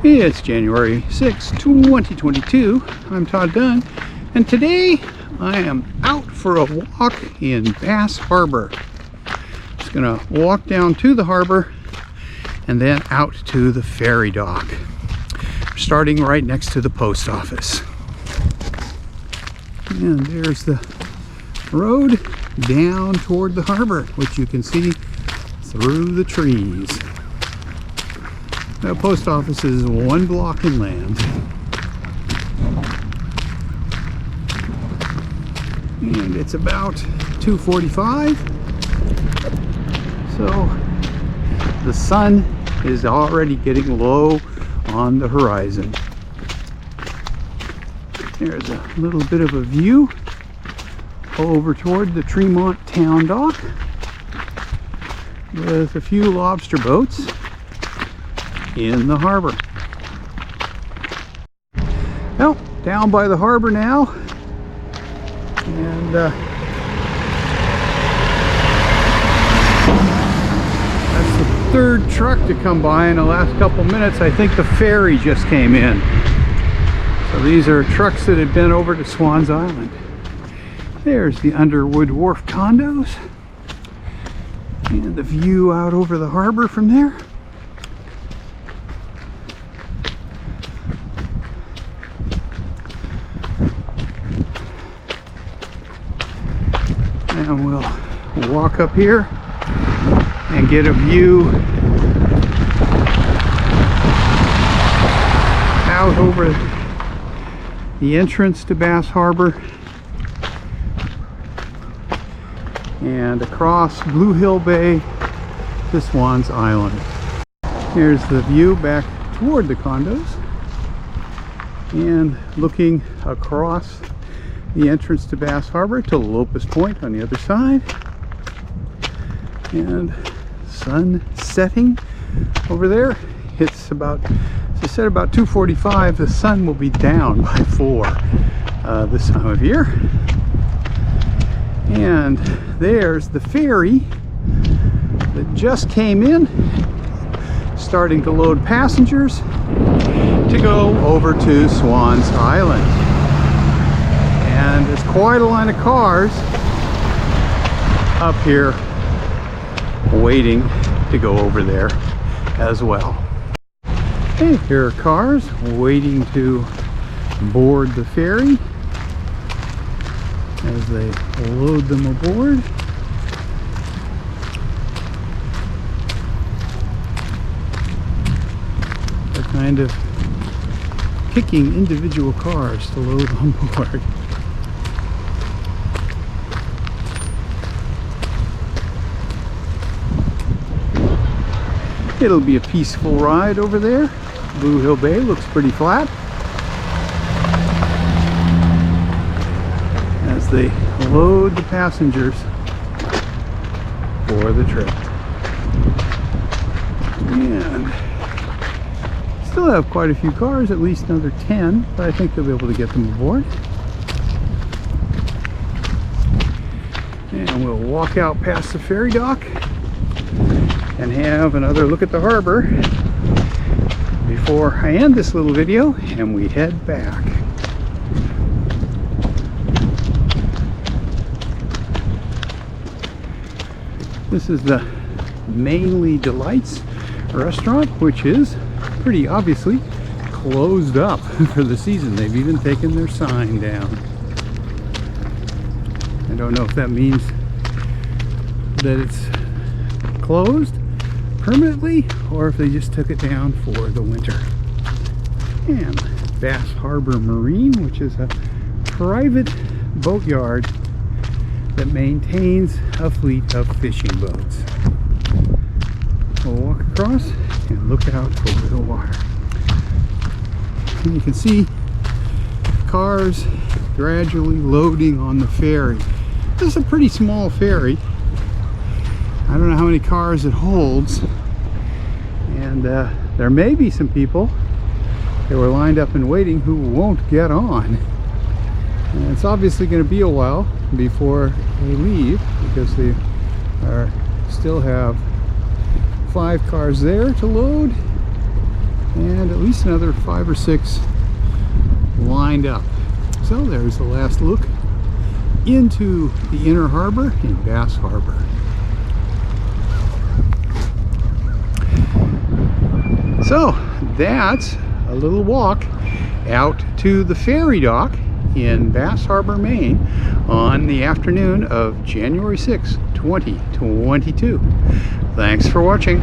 It's January 6, 2022. I'm Todd Dunn, and today I am out for a walk in Bass Harbor. Just gonna walk down to the harbor and then out to the ferry dock, starting right next to the post office. And there's the road down toward the harbor, which you can see through the trees. The post office is 1 block inland. And it's about 2:45. So the sun is already getting low on the horizon. There's a little bit of a view over toward the Tremont Town Dock with a few lobster boats in the harbor. Well, down by the harbor now, and that's the third truck to come by in the last couple minutes. I think the ferry just came in. So these are trucks that had been over to Swans Island. There's the Underwood Wharf condos and the view out over the harbor from there. And we'll walk up here and get a view out over the entrance to Bass Harbor and across Blue Hill Bay to Swans Island. Here's the view back toward the condos and looking across the entrance to Bass Harbor to Locust Point on the other side. And sun setting over there. It's about, as I said, about 2:45. The sun will be down by 4 this time of year. And there's the ferry that just came in, starting to load passengers to go over to Swans Island. And there's quite a line of cars up here waiting to go over there as well. Okay, here are cars waiting to board the ferry as they load them aboard. They're kind of picking individual cars to load on board. It'll be a peaceful ride over there. Blue Hill Bay looks pretty flat as they load the passengers for the trip. And still have quite a few cars, at least another 10, but I think they'll be able to get them aboard. And we'll walk out past the ferry dock and have another look at the harbor before I end this little video and we head back. This is the Maine Delights restaurant, which is pretty obviously closed up for the season. They've even taken their sign down. I don't know if that means that it's closed permanently or if they just took it down for the winter. And Bass Harbor Marine, which is a private boatyard that maintains a fleet of fishing boats. We'll walk across and look out over the water. And you can see cars gradually loading on the ferry. This is a pretty small ferry. I don't know how many cars it holds, and there may be some people that were lined up and waiting who won't get on. And it's obviously going to be a while before they leave because they still have 5 cars there to load and at least least another 5 or 6 lined up. So there's the last look into the inner harbor in Bass Harbor. So that's a little walk out to the ferry dock in Bass Harbor, Maine on the afternoon of January 6, 2022. Thanks for watching.